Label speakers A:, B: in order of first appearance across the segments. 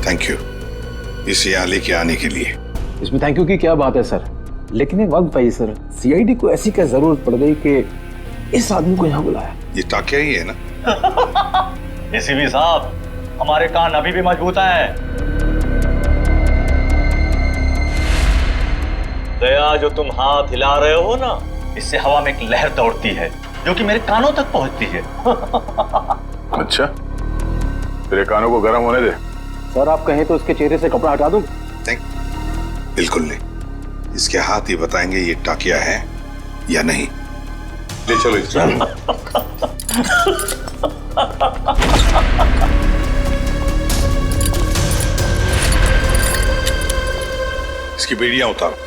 A: Thank you इसे यहाँ लेके आने के लिए।
B: इसमें थैंक यू की क्या बात है सर, लेकिन एक वक्त भाई सर, सीआईडी को ऐसी क्या जरूरत पड़ गई कि इस आदमी को यहाँ बुलाया?
A: ये टाकिया ही है ना?
C: एसीपी साहब, हमारे कान अभी भी मजबूत हैं। दया, जो तुम हाथ हिला रहे हो ना, इससे हवा में एक लहर दौड़ती है जो कि मेरे कानों तक पहुंचती है।
D: अच्छा, तेरे कानों को गर्म होने दे।
B: सर आप कहें तो इसके चेहरे से कपड़ा हटा दूं?
A: बिल्कुल नहीं, इसके हाथ ही बताएंगे ये टाकिया है या नहीं। ले चलो इसको। इसकी बेड़ियां उतारो।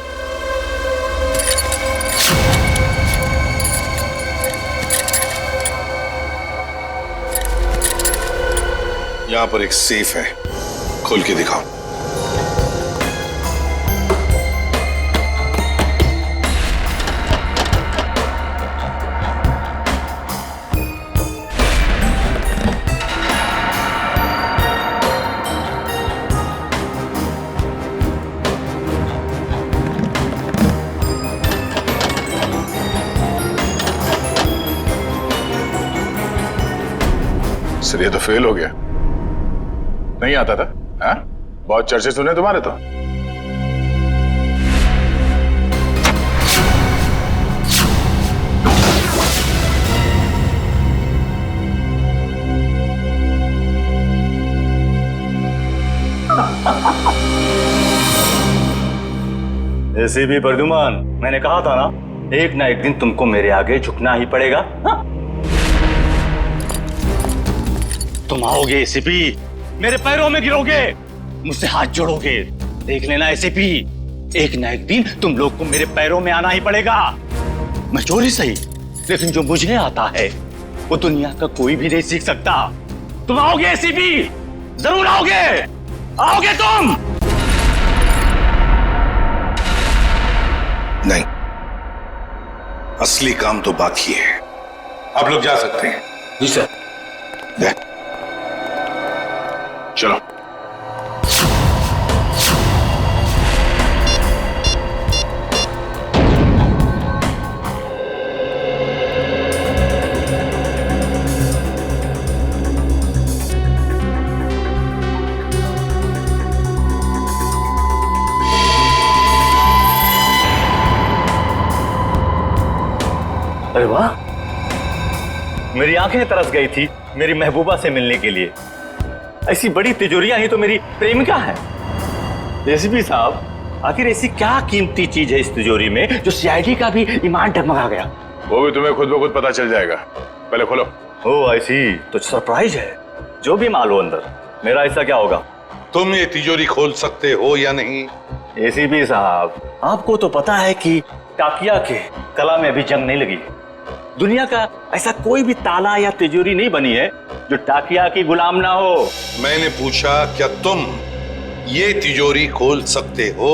A: यहां पर एक सेफ है, खोल के दिखाओ।
D: सर ये तो फेल हो गया, नहीं आता था। हाँ? बहुत चर्चे सुने तुम्हारे तो।
C: एसीपी प्रद्युमन, मैंने कहा था ना एक दिन तुमको मेरे आगे झुकना ही पड़ेगा। हाँ? तुम आओगे एसीपी, मेरे पैरों में गिरोगे, मुझसे हाथ जोड़ोगे। देख लेना एसीपी, एक ना एक दिन तुम लोग को मेरे पैरों में आना ही पड़ेगा। मैं चोरी सही, लेकिन जो मुझे आता है वो दुनिया का कोई भी नहीं सीख सकता। तुम आओगे एसीपी, जरूर आओगे, आओगे तुम।
A: नहीं, असली काम तो बाकी है। आप लोग जा सकते हैं।
B: जी सर।
D: चलो।
C: अरे वाह, मेरी आंखें तरस गई थी मेरी महबूबा से मिलने के लिए। ऐसी बड़ी तिजोरियां ही तो मेरी प्रेमिका है। एसीपी साहब, आखिर ऐसी क्या कीमती चीज है इस तिजोरी में जो सीआईडी का भी ईमान डगमगा गया?
D: वो भी तुम्हें खुद ब खुद पता चल जाएगा, पहले खोलो।
C: ओह आई सी, तो सरप्राइज है। जो भी माल हो अंदर, मेरा ऐसा क्या होगा?
A: तुम ये तिजोरी खोल सकते हो या नहीं?
C: एसीपी साहब, आपको तो पता है कि टाकिया के कला में अभी जंग नहीं लगी। दुनिया का ऐसा कोई भी ताला या तिजोरी नहीं बनी है जो टाकिया की गुलाम ना हो।
A: मैंने पूछा क्या तुम ये तिजोरी खोल सकते हो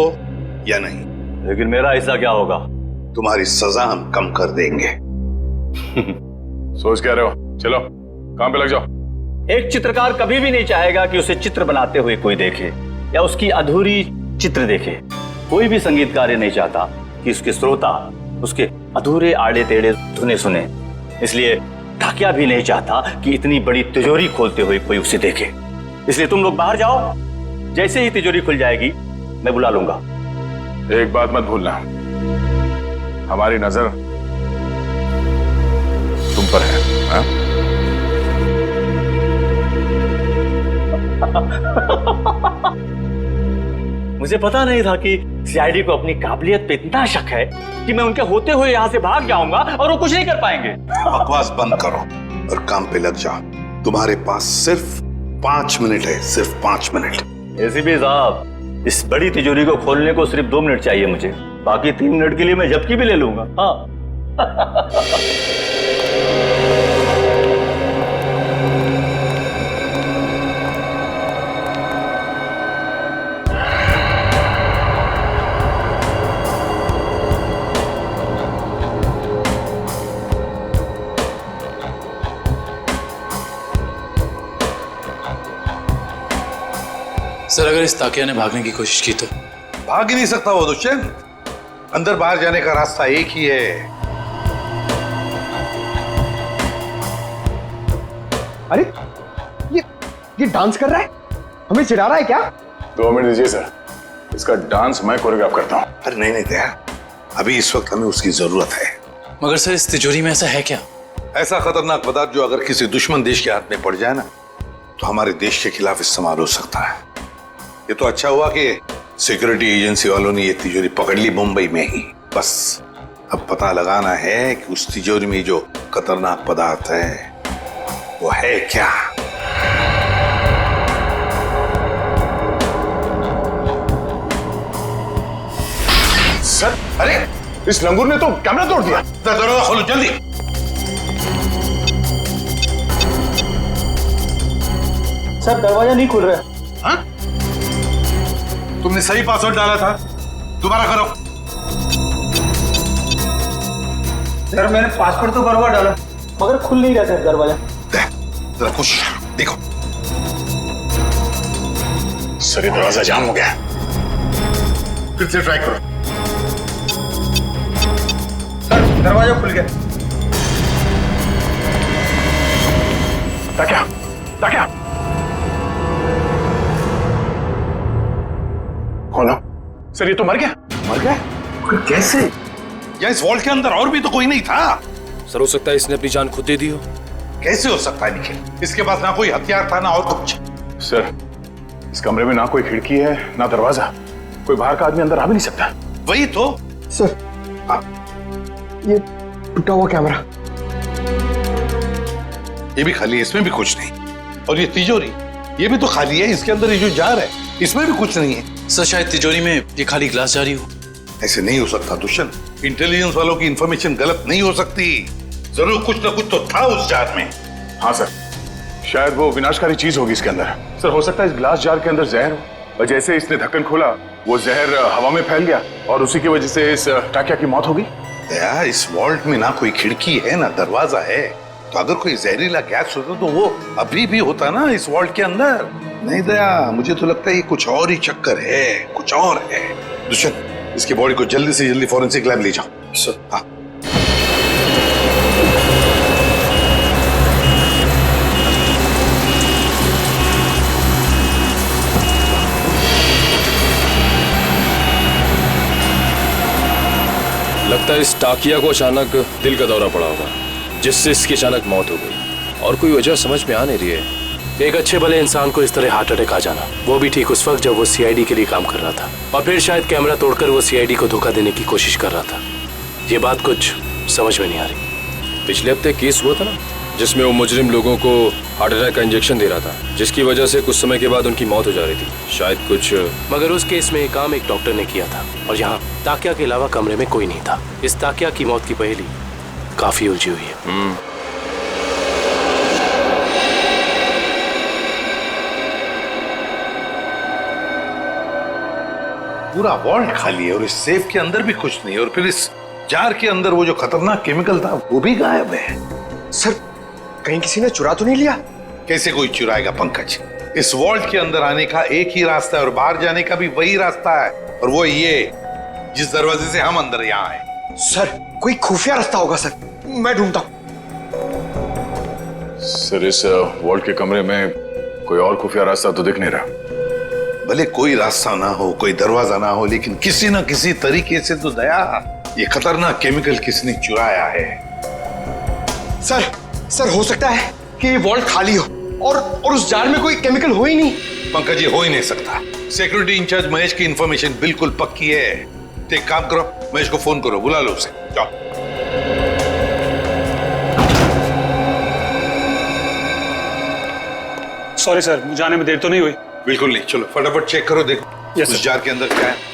A: या नहीं?
C: लेकिन मेरा ऐसा क्या होगा?
A: तुम्हारी सजा हम कम कर देंगे।
D: सोच क्या रहे हो? चलो काम पे लग जाओ।
C: एक चित्रकार कभी भी नहीं चाहेगा कि उसे चित्र बनाते हुए कोई देखे या उसकी अधूरी चित्र देखे। कोई भी संगीतकार ये नहीं चाहता कि उसके श्रोता उसके अधूरे आड़े टेढ़े धुने सुने। इसलिए टाकिया भी नहीं चाहता कि इतनी बड़ी तिजोरी खोलते हुए कोई उसे देखे। इसलिए तुम लोग बाहर जाओ, जैसे ही तिजोरी खुल जाएगी मैं बुला लूंगा।
D: एक बात मत भूलना, हमारी नजर तुम पर है। हाँ?
C: मुझे पता नहीं था कि सीआईडी को अपनी काबिलियत पे इतना शक है कि मैं उनके होते हुए यहाँ से भाग जाऊंगा और वो कुछ नहीं कर पाएंगे।
A: बकवास बंद करो और काम पे लग जाओ। तुम्हारे पास सिर्फ 5 मिनट है, सिर्फ 5 मिनट।
C: एसीपी साहब, इस बड़ी तिजोरी को खोलने को सिर्फ 2 मिनट चाहिए मुझे, बाकी 3 मिनट के लिए मैं झपकी भी ले लूंगा। हाँ।
E: सर अगर इस ताकिया ने भागने की कोशिश की तो?
A: भाग ही नहीं सकता वो दुष्यंत। अंदर बाहर जाने का रास्ता एक ही है।
F: अरे ये डांस कर रहा है, हमें चिढ़ा रहा है क्या?
D: 2 मिनट दीजिए सर, इसका डांस मैं कोरियोग्राफ करता हूँ।
A: अरे नहीं दया, अभी इस वक्त हमें उसकी जरूरत है।
E: मगर सर इस तिजोरी में ऐसा है क्या?
A: ऐसा खतरनाक पदार्थ जो अगर किसी दुश्मन देश के हाथ में पड़ जाए ना तो हमारे देश के खिलाफ इस्तेमाल हो सकता है। ये तो अच्छा हुआ कि सिक्योरिटी एजेंसी वालों ने ये तिजोरी पकड़ ली मुंबई में ही। बस अब पता लगाना है कि उस तिजोरी में जो खतरनाक पदार्थ है वो है क्या।
D: सर अरे इस लंगूर ने तो कैमरा तोड़ दिया।
A: दरवाजा खोलो जल्दी।
F: सर दरवाजा नहीं खुल रहा है।
A: हाँ? तुमने सही पासवर्ड डाला था, दोबारा करो।
F: सर मैंने पासवर्ड तो बराबर डाला मगर खुल नहीं रहा सर दरवाजा।
A: जरा कोशिश देखो।
D: सर ये दरवाजा जाम हो गया।
A: फिर से ट्राई करो।
F: सर दरवाजा खुल गया।
D: ताकिया खोलो। सर ये तो मर गया।
A: मर गया? कैसे? या इस वॉल्ट के अंदर और भी तो कोई नहीं था।
G: सर हो सकता है इसने अपनी जान खुद दे दी हो।
A: कैसे हो सकता है निखिल? इसके पास ना कोई हथियार था ना और कुछ।
D: सर इस कमरे में ना कोई खिड़की है ना दरवाजा, कोई बाहर का आदमी अंदर आ भी नहीं सकता।
A: वही तो।
F: सर ये टूटा हुआ कैमरा।
A: ये भी खाली है, इसमें भी कुछ नहीं। और ये तिजोरी ये भी तो खाली है, इसके अंदर ये जो जार है इसमें भी कुछ नहीं है।
E: सर शायद तिजोरी में ये खाली ग्लास जारी हो।
A: ऐसे नहीं हो सकता दुष्यंत। इंटेलिजेंस वालों की इंफॉर्मेशन गलत नहीं हो सकती। जरूर कुछ ना कुछ तो था उस जार में।
D: हाँ सर, शायद वो विनाशकारी चीज होगी इसके अंदर। सर हो सकता है इस ग्लास जार के अंदर जहर हो, और जैसे इसने ढक्कन खोला वो जहर हवा में फैल गया और उसी की वजह से इस टाकिया की मौत हो गई।
A: दया, इस वॉल्ट में ना कोई खिड़की है ना दरवाजा है, तो अगर कोई जहरीला गैस होता तो वो अभी भी होता ना इस वॉल्ट के अंदर। नहीं दया, मुझे तो लगता है ये कुछ और ही चक्कर है, कुछ और है। दुष्यंत इसकी बॉडी को जल्दी से जल्दी फॉरेंसिक लैब ले जाओ। सर हाँ।
G: लगता है इस टाकिया को अचानक दिल का दौरा पड़ा होगा, जिससे इसकी अचानक मौत हो गई और कोई वजह समझ में आ नहीं रही है।
H: एक अच्छे भले इंसान को इस तरह हार्ट अटैक आ जाना, वो भी ठीक उस वक्त जब वो सीआईडी के लिए काम कर रहा था, और फिर शायद कैमरा तोड़कर वो सीआईडी को धोखा देने की कोशिश कर रहा था। ये बात कुछ समझ में नहीं आ रही।
G: पिछले हफ्ते केस हुआ था ना, जिसमें वो मुजरिम लोगों को हार्ट अटैक का इंजेक्शन दे रहा था, जिसकी वजह से कुछ समय के बाद उनकी मौत हो जा रही थी। शायद कुछ
H: मगर उस केस में काम एक डॉक्टर ने किया था और यहाँ ताकिया के अलावा कमरे में कोई नहीं था। इस ताकिया की मौत की पहेली काफी उलझी हुई है।
A: पूरा वॉल्ट खाली है और इस सेफ के अंदर भी कुछ नहीं, और फिर इस जार के अंदर वो जो खतरनाक केमिकल था वो भी गायब है।
F: सर कहीं किसी ने चुरा तो नहीं लिया?
A: कैसे कोई चुराएगा पंकज? इस वॉल्ट के अंदर आने का एक ही रास्ता है और बाहर जाने का भी वही रास्ता है, और वो ये जिस दरवाजे से हम अंदर यहाँ आए।
F: सर कोई खुफिया रास्ता होगा सर, मैं ढूंढता हूँ।
D: सर इस वॉल्ट के कमरे में कोई और खुफिया रास्ता तो दिख नहीं रहा।
A: भले कोई रास्ता ना हो, कोई दरवाजा ना हो, लेकिन किसी ना किसी तरीके से तो दया ये खतरनाक केमिकल किसने चुराया है।
F: सर हो सकता है कि ये वॉल्ट खाली हो और उस जार में कोई केमिकल हो ही नहीं।
A: पंकज ये हो ही नहीं सकता। सिक्योरिटी इंचार्ज महेश की इंफॉर्मेशन बिल्कुल पक्की है। तो एक काम करो, महेश को फोन करो, बुला लो उसे। जाओ।
I: सॉरी सर, मुझे आने में देर तो नहीं हुई?
A: बिल्कुल नहीं, चलो फटाफट चेक करो, देखो
I: यस
A: उस जार के अंदर क्या है।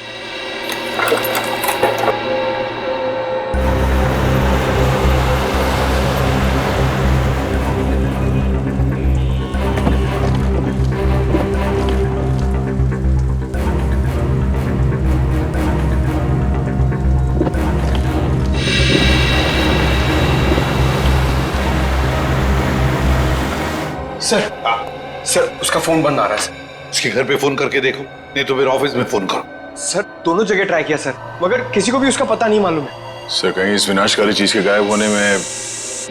F: सर उसका फोन बंद आ रहा है सर।
A: उसके घर पे फोन करके देखो, नहीं तो फिर ऑफिस में फोन करो।
F: सर दोनों जगह ट्राई किया सर, मगर किसी को भी उसका पता नहीं मालूम है।
D: सर कहीं इस विनाशकारी चीज के गायब होने में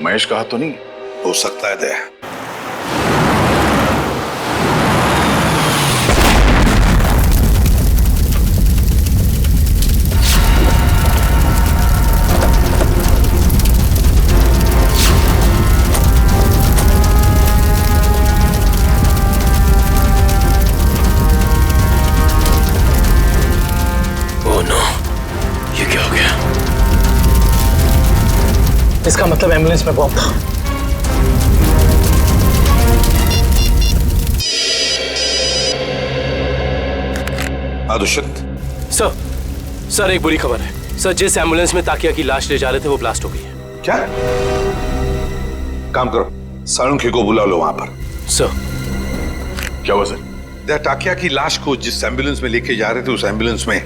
D: महेश का हाथ तो नहीं?
A: हो सकता है दया।
B: इसका मतलब एम्बुलेंस में बॉम्ब था।
A: दुष्यंत।
H: सर एक बुरी खबर है सर, जिस एम्बुलेंस में ताकिया की लाश ले जा रहे थे वो ब्लास्ट हो गई है।
A: क्या? काम करो, सालुंखे को बुला लो वहां पर।
H: सर
D: क्या हुआ सर?
A: टाकिया की लाश को जिस एम्बुलेंस में लेके जा रहे थे उस एम्बुलेंस में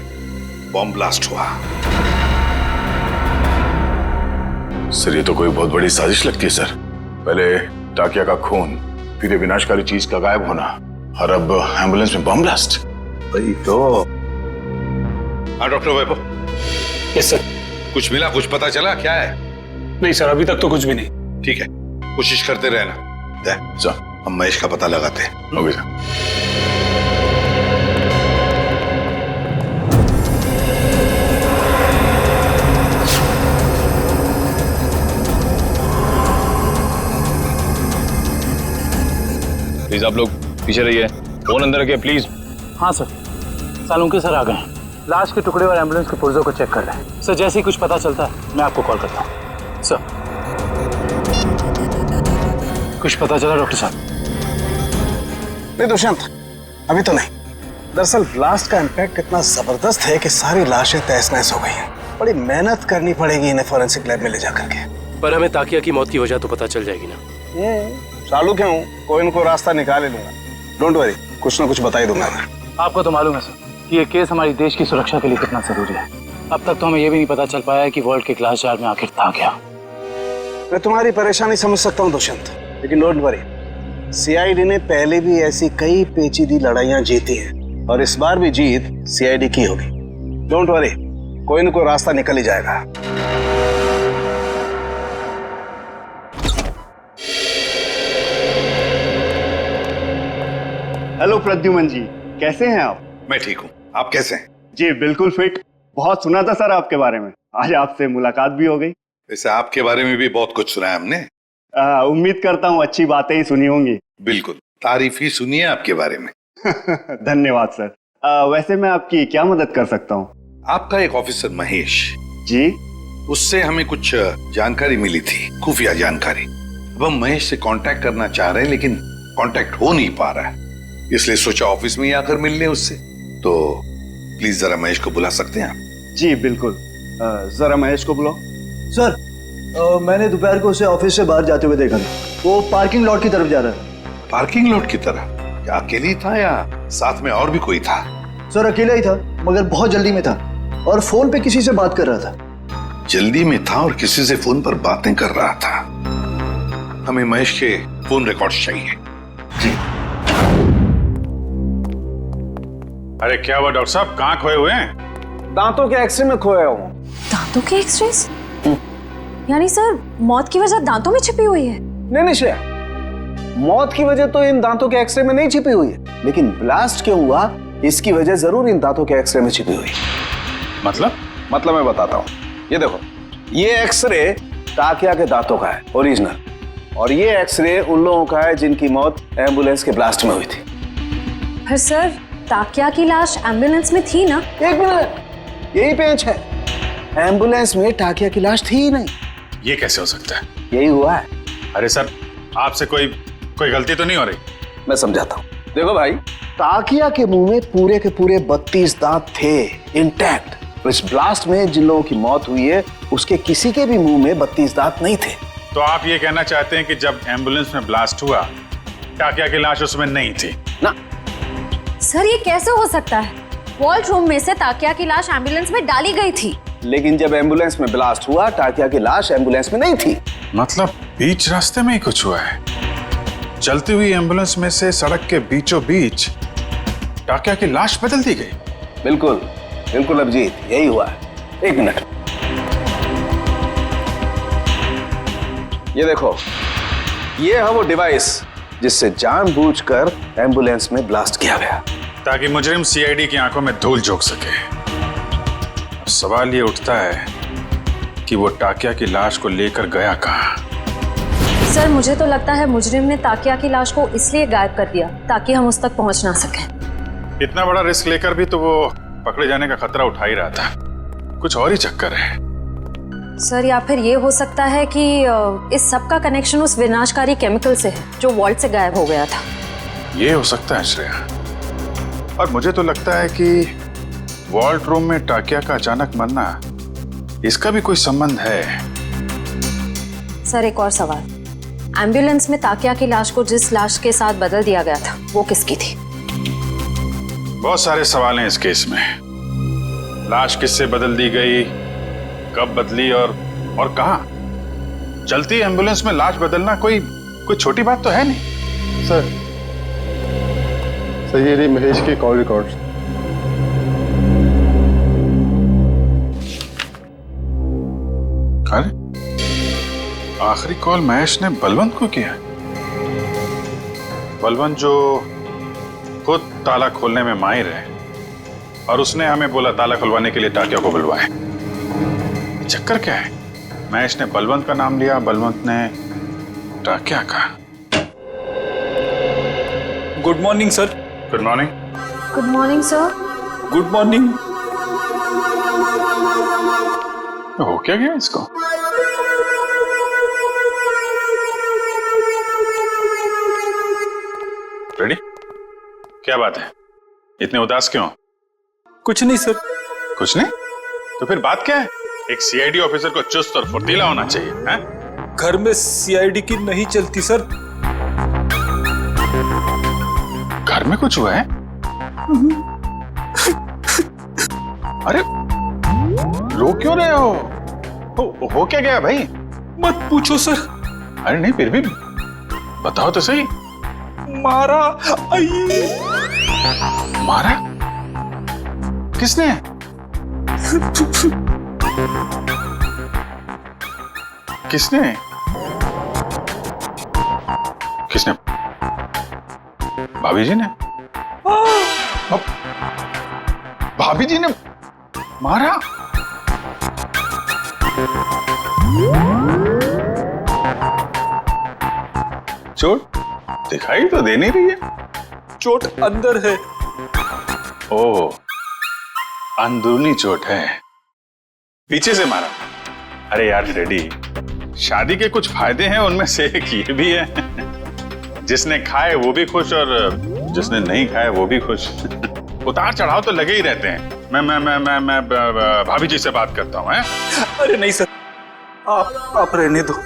A: बॉम्ब ब्लास्ट हुआ।
D: सर ये तो कोई बहुत बड़ी साजिश लगती है सर। पहले टाकिया का खून, फिर ये विनाशकारी चीज का गायब होना, और अब एम्बुलेंस में बम ब्लास्ट।
A: वही तो। हाँ डॉक्टर वैभव।
I: Yes sir.
A: कुछ मिला, कुछ पता चला क्या है?
I: नहीं सर, अभी तक तो कुछ भी नहीं।
A: ठीक है, कोशिश करते रहना।
D: सर
A: हम महेश का पता लगाते हैं।
D: Okay sir.
G: प्लीज आप लोग पीछे रहिए, फोन अंदर रखिए प्लीज।
B: हाँ सर, सालुंखे सर आ गए हैं। लाश के टुकड़े और एम्बुलेंस के पुर्जों को चेक कर रहे हैं। सर जैसे ही कुछ पता चलता है मैं आपको कॉल करता हूँ। सर कुछ पता चला डॉक्टर साहब?
F: नहीं दुष्यंत, अभी तो नहीं। दरअसल ब्लास्ट का इम्पैक्ट इतना जबरदस्त है कि सारी लाशें तहस नहस हो गई हैं। बड़ी मेहनत करनी पड़ेगी इन्हें फॉरेंसिक लैब में ले जाकर के।
H: पर हमें ताकिया की मौत की वजह तो पता चल जाएगी ना।
F: चालू क्यों, कोई इनको रास्ता निकाल ही लूंगा। डोंट वरी, कुछ ना कुछ बता ही दूंगा मैं।
B: आपको तो मालूम है सर कि ये केस हमारी देश की सुरक्षा के लिए कितना जरूरी है। अब तक तो हमें ये भी नहीं पता चल पाया कि वर्ल्ड के ग्लास जार में आखिर था क्या।
F: मैं तुम्हारी परेशानी समझ सकता हूँ दुष्यंत, लेकिन डोंट वरी, सीआईडी ने पहले भी ऐसी कई पेचीदी लड़ाइयां जीती हैं और इस बार भी जीत सीआईडी की होगी। डोंट वरी, कोई न कोई रास्ता निकल ही जाएगा।
J: हेलो प्रद्युमन जी, कैसे हैं आप?
A: मैं ठीक हूँ, आप कैसे हैं?
J: जी बिल्कुल फिट। बहुत सुना था सर आपके बारे में, आज आपसे मुलाकात भी हो गई।
A: वैसे आपके बारे में भी बहुत कुछ सुना है हमने।
J: उम्मीद करता हूँ अच्छी बातें ही सुनी होंगी।
A: बिल्कुल, तारीफ ही सुनी है आपके बारे में।
J: धन्यवाद सर। वैसे मैं आपकी क्या मदद कर सकता हूँ?
A: आपका एक ऑफिसर महेश
J: जी,
A: उससे हमें कुछ जानकारी मिली थी, खुफिया जानकारी। अब हम महेश से कांटेक्ट करना चाह रहे हैं लेकिन कांटेक्ट हो नहीं पा रहा है, इसलिए सोचा ऑफिस में ही आकर मिल लें उससे। तो प्लीज जरा महेश को बुला सकते हैं आप?
J: जी बिल्कुल, जरा महेश को बुलाओ।
K: सर मैंने दोपहर को उसे ऑफिस से बाहर जाते हुए देखा था। वो पार्किंग लॉट की तरफ जा रहा है।
A: पार्किंग लॉट की तरफ? क्या अकेले ही था या साथ में और भी कोई था?
K: सर अकेला ही था, मगर बहुत जल्दी में था और फोन पे किसी से बात कर रहा था।
A: जल्दी में था और किसी से फोन पर बातें कर रहा था। हमें महेश के फोन रिकॉर्ड्स चाहिए। जी।
D: अरे क्या हुआ डॉक्टर साहब, कहाँ खोए हुए हैं?
F: दांतों के एक्सरे में खोया हूँ।
L: दांतों के एक्सरेस? यानी सर मौत की वजह दांतों में छिपी हुई है?
F: नहीं श्रेया, मौत की वजह तो इन दांतों के एक्सरे में नहीं छिपी हुई है, लेकिन ब्लास्ट क्यों हुआ इसकी वजह जरूर इन दांतों के एक्सरे में छिपी हुई है। मतलब मैं बताता हूँ। ये देखो, ये एक्सरे टाकिया के दांतों का है ओरिजिनल, और ये एक्सरे उन लोगों का है जिनकी मौत एम्बुलेंस के ब्लास्ट में हुई थी।
L: फिर सर टाकिया की लाश एम्बुलेंस में थी ना?
F: एक मिनट, यही पेंच है। एम्बुलेंस में टाकिया की लाश थी ही नहीं।
D: ये कैसे हो सकता है?
F: यही हुआ है।
D: अरे सर, आपसे कोई गलती तो नहीं हो रही?
F: मैं समझाता हूँ। देखो भाई, टाकिया के मुंह में पूरे के पूरे 32 दांत थे इंटैक्ट। इस ब्लास्ट में जिन लोगों की मौत हुई है उसके किसी के भी मुंह में 32 दांत नहीं थे।
D: तो आप ये कहना चाहते हैं कि जब एम्बुलेंस में ब्लास्ट हुआ टाकिया की लाश उसमें नहीं थी?
F: ना
L: सर, ये कैसे हो सकता है? वॉल्ट रूम में से टाकिया की लाश एम्बुलेंस में डाली गई थी,
F: लेकिन जब एम्बुलेंस में ब्लास्ट हुआ टाकिया की लाश एम्बुलेंस में नहीं थी।
D: मतलब बीच रास्ते में ही कुछ हुआ है। चलती हुई एम्बुलेंस में से सड़क के बीचों बीच टाकिया की लाश बदल दी गई?
F: बिल्कुल बिल्कुल अभिजीत, यही हुआ है। एक मिनट, ये देखो, ये है वो डिवाइस जिससे जानबूझकर एम्बुलेंस में ब्लास्ट किया गया,
D: ताकि मुजरिम सीआईडी की आंखों में धूल झोंक सके। अब सवाल ये उठता है कि वो टाकिया की लाश को लेकर गया कहाँ?
L: सर मुझे तो लगता है मुजरिम ने ताकिया की लाश को इसलिए गायब कर दिया ताकि हम उस तक पहुंच ना सकें।
D: इतना बड़ा रिस्क लेकर भी तो वो पकड़े जाने का खतरा उठा ही रहा था। कुछ और ही चक्कर है।
L: सर या फिर ये हो सकता है कि इस सब का कनेक्शन उस विनाशकारी केमिकल से है जो वॉल्ट से गायब हो गया था।
D: ये हो सकता है श्रेया, और मुझे तो लगता है कि वॉल्ट रूम में टाकिया का अचानक मरना, इसका भी कोई संबंध है।
L: सर एक और सवाल, एम्बुलेंस में ताकिया की लाश को जिस लाश के साथ बदल दिया गया था वो किसकी थी?
D: बहुत सारे सवाल हैं इस केस में। लाश किससे बदल दी गई, कब बदली और कहां? चलती एम्बुलेंस में लाश बदलना कोई छोटी बात तो है नहीं।
J: सर ये रही महेश के कॉल रिकॉर्ड।
D: अरे आखिरी कॉल महेश ने बलवंत को किया। बलवंत जो खुद ताला खोलने में माहिर है, और उसने हमें बोला ताला खुलवाने के लिए टाकिया को बुलवाए। चक्कर क्या है? महेश ने बलवंत का नाम लिया, बलवंत ने टाकिया का।
E: Good morning sir.
D: Good morning.
L: Good morning sir.
E: Good morning.
D: हो क्या गया इसको? रेडी? क्या बात है, इतने उदास क्यों?
E: कुछ नहीं सर।
D: कुछ नहीं? तो फिर बात क्या है? एक सीआईडी ऑफिसर को चुस्त और फुर्तीला होना चाहिए, हैं?
E: घर में सीआईडी की नहीं चलती सर।
D: घर में कुछ हुआ है? अरे रो क्यों रहे हो? हो क्या गया भाई?
E: मत पूछो सर।
D: अरे नहीं, फिर भी बताओ तो सही।
E: मारा।
D: मारा? किसने? किसने? किसने? भाभी जी ने? भाभी जी ने मारा? चोट दिखाई तो दे नहीं रही है।
E: चोट अंदर है।
D: ओह, अंदरूनी चोट है। पीछे से मारा? अरे यार रेडी, शादी के कुछ फायदे हैं, उनमें से एक ये भी है, जिसने खाए वो भी खुश और जिसने नहीं खाए वो भी खुश। उतार चढ़ाव तो लगे ही रहते हैं। मैं भाभी जी से बात करता हूँ।
E: अरे नहीं सर, आप रहने दो।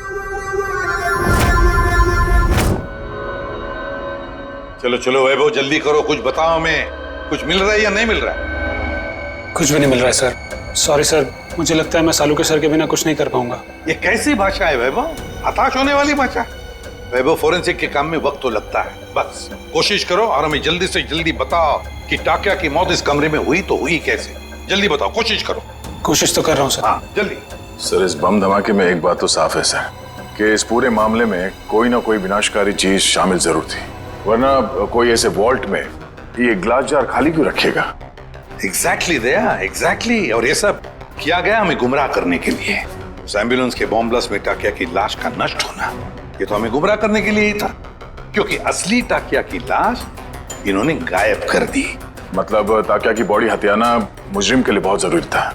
A: चलो चलो वैभव, जल्दी करो, कुछ बताओ हमें। कुछ मिल रहा है या नहीं मिल रहा है?
I: कुछ भी नहीं मिल रहा है सर। सॉरी सर, मुझे लगता है मैं सालुके सर के बिना कुछ नहीं कर पाऊंगा।
A: ये कैसी भाषा है वैभव? हताश होने वाली भाषा। वैभव, फोरेंसिक के काम में वक्त तो लगता है, बस कोशिश करो और हमें जल्दी से जल्दी बताओ कि टाकिया की मौत इस कमरे में हुई तो हुई कैसे। जल्दी बताओ, कोशिश करो।
I: कोशिश तो कर रहा हूँ सर।
A: हाँ जल्दी।
D: सर, इस बम धमाके में एक बात तो साफ है सर, कि इस पूरे मामले में कोई ना कोई विनाशकारी चीज शामिल जरूर थी, वरना कोई ऐसे वॉल्ट में ये ग्लास जार खाली क्यों रखेगा?
A: एग्जैक्टली दया, एग्जैक्टली। और ये सब किया गया हमें गुमराह करने के लिए। उस एम्बुलेंस के बॉम्ब ब्लास्ट में टाकिया की लाश का नष्ट होना, ये तो हमें गुमराह करने के लिए ही था, क्योंकि असली टाकिया की लाश इन्होंने गायब कर दी।
D: मतलब टाकिया की बॉडी हथियाना मुजरिम के लिए बहुत जरूरी था,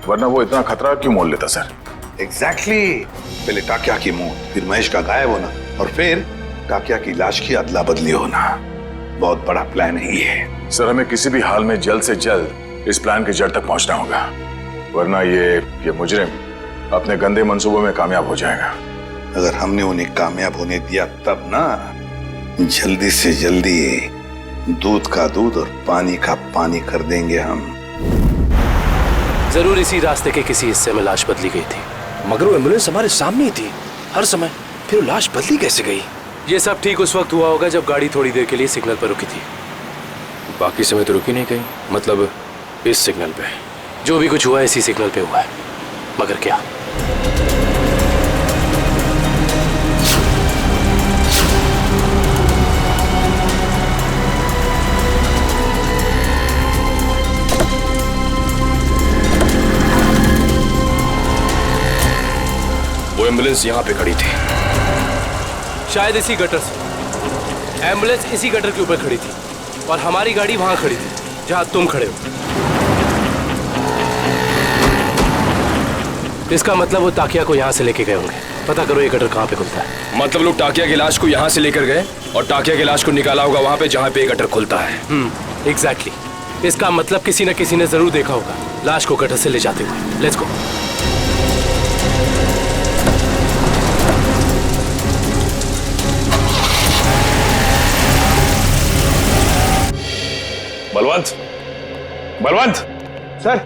D: वरना वो इतना खतरा क्यों मोल लेता सर?
A: एग्जैक्टली। पहले टाकिया की मौत, फिर महेश का गायब होना, और फिर टाकिया की लाश की अदला बदली होना। बहुत बड़ा प्लान है ये।
D: सर, हमें किसी भी हाल में जल्द से जल्द इस प्लान की जड़ तक पहुंचना होगा, वरना ये मुजरिम अपने गंदे मंसूबों में कामयाब हो जाएगा।
A: अगर हमने उन्हें कामयाब होने दिया तब ना, जल्दी से जल्दी दूध का दूध और पानी का पानी कर देंगे हम।
H: जरूर इसी रास्ते के किसी हिस्से में लाश बदली गई थी,
G: मगर वो एम्बुलेंस हमारे सामने ही थी हर समय, फिर वो लाश बदली कैसे गई?
H: ये सब ठीक उस वक्त हुआ होगा जब गाड़ी थोड़ी देर के लिए सिग्नल पर रुकी थी।
G: बाकी समय तो रुकी नहीं कहीं, मतलब इस सिग्नल पे।
H: जो भी कुछ हुआ है इसी सिग्नल पे हुआ है, मगर क्या?
G: वो एम्बुलेंस यहाँ पे खड़ी थी,
H: शायद इसी गटर से। एम्बुलेंस इसी गटर के ऊपर खड़ी थी और हमारी गाड़ी वहां खड़ी थी जहां तुम खड़े हो। इसका मतलब वो ताकिया को यहाँ से लेके गए होंगे। पता करो ये गटर कहाँ पे खुलता है।
G: मतलब लोग टाकिया की लाश को यहाँ से लेकर गए और टाकिया की लाश को निकाला होगा वहां पे जहाँ पे ये गटर खुलता है।
H: एग्जैक्टली। इसका मतलब किसी न किसी ने जरूर देखा होगा लाश को गटर से ले जाते हुए। Let's go.
G: Balwant, Balwant!
J: Sir,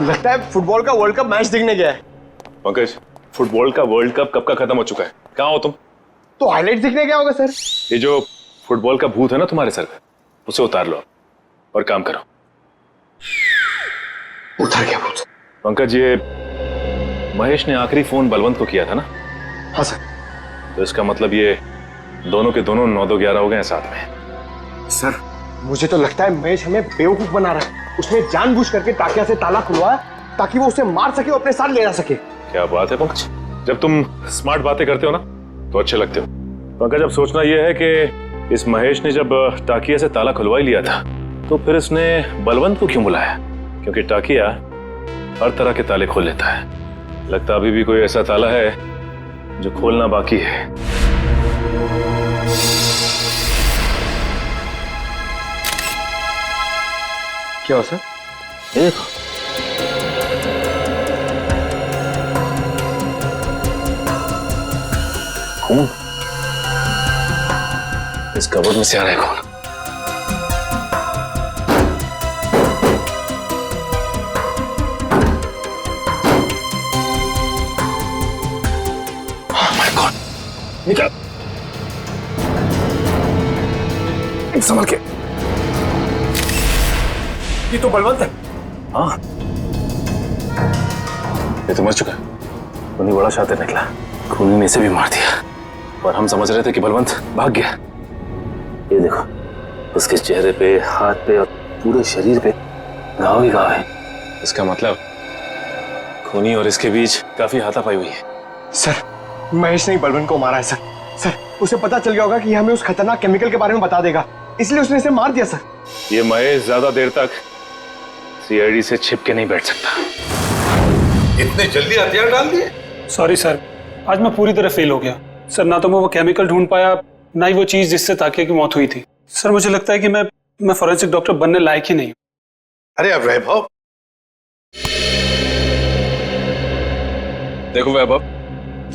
J: लगता है फुटबॉल का वर्ल्ड कप मैच देखने गया है।
D: पंकज, फुटबॉल का वर्ल्ड कप कब का खत्म हो चुका है? कहाँ हो तुम?
J: तो हाईलाइट देखने गया होगा सर।
D: ये जो फुटबॉल का भूत है ना तुम्हारे सर पे, उसे उतार लो और काम करो।
J: उतार गया भूत?
D: पंकज, ये महेश ने आखिरी फोन बलवंत को किया था ना?
J: हाँ सर।
D: तो इसका मतलब ये दोनों के दोनों 9-2-11 हो गए हैं साथ में।
J: सर, मुझे तो लगता है महेश हमें बेवकूफ बना रहा है। उसने जानबूझ करके टाकिया से ताला खुलवाया ताकि वो उसे मार सके और अपने साथ ले जा सके।
D: क्या बात है पंकज, जब तुम स्मार्ट बातें करते हो ना तो अच्छे लगते हो। पंकज, अब सोचना यह है कि इस महेश ने जब टाकिया से ताला खुलवा ही लिया था तो फिर इसने बलवंत को क्यों बुलाया? क्योंकि टाकिया हर तरह के ताले खोल लेता है। लगता अभी भी कोई ऐसा ताला है जो खोलना बाकी है।
J: क्या हो सर?
G: देखो, खून इस कबर्ड में से आ रहा है। खून निकल, संभल के।
J: ये तो बलवंत है।
D: हाँ, ये तो मर चुका है। उन्हीं बड़ा शातिर निकला, खूनी ने इसे भी मार दिया। और हम समझ रहे थे कि बलवंत भाग गया। ये देखो, उसके चेहरे पे, हाथ पे और पूरे शरीर पे घाव ही घाव है। इसका मतलब खूनी और इसके बीच काफी हाथापाई हुई है।
J: सर, महेश ने बलवंत को मारा है सर। सर, उसे पता चल गया होगा कि हमें उस खतरनाक केमिकल के बारे में बता देगा, इसलिए उसने इसे मार दिया सर।
D: ये महेश ज्यादा देर तक सीआईडी से छिप के नहीं बैठ सकता।
A: इतने जल्दी हथियार डाल दिए?
I: सॉरी सर, आज मैं पूरी तरह फेल हो गया सर। ना तो मैं वो केमिकल ढूंढ पाया, ना ही वो चीज जिससे ताकिया की मौत हुई थी। सर, मुझे लगता है कि मैं फॉरेंसिक डॉक्टर बनने लायक ही नहीं।
A: अरे अब वैभव,
F: देखो वैभव,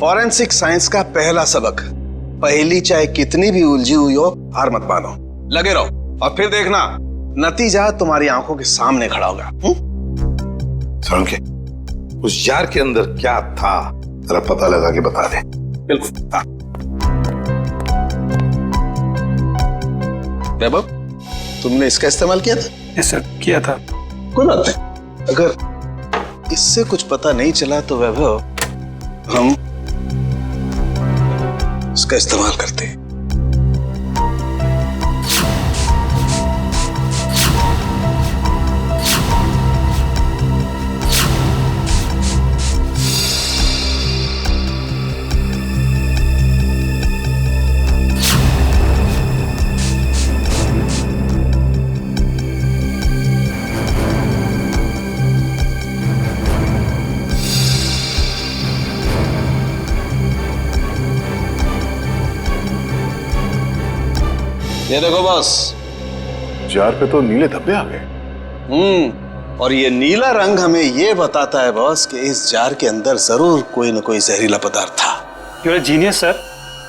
F: फॉरेंसिक साइंस का पहला सबक, पहली चाहे कितनी भी उलझी हुई हो हार मत मानो, लगे रहो और फिर देखना नतीजा तुम्हारी आंखों के सामने खड़ा होगा।
A: सड़के, उस जार के अंदर क्या था जरा पता लगा के बता दे।
F: बिल्कुल। वैभव, तुमने इसका इस्तेमाल किया था?
I: यस सर, किया था।
F: कोई बात नहीं, अगर इससे कुछ पता नहीं चला तो वैभव हम इसका इस्तेमाल करते हैं। ये देखो बॉस,
D: जार पे तो नीले धब्बे आ गए।
F: और ये नीला रंग हमें ये बताता है बॉस कि इस जार के अंदर जरूर कोई न कोई जहरीला पदार्थ था।
I: You are genius sir.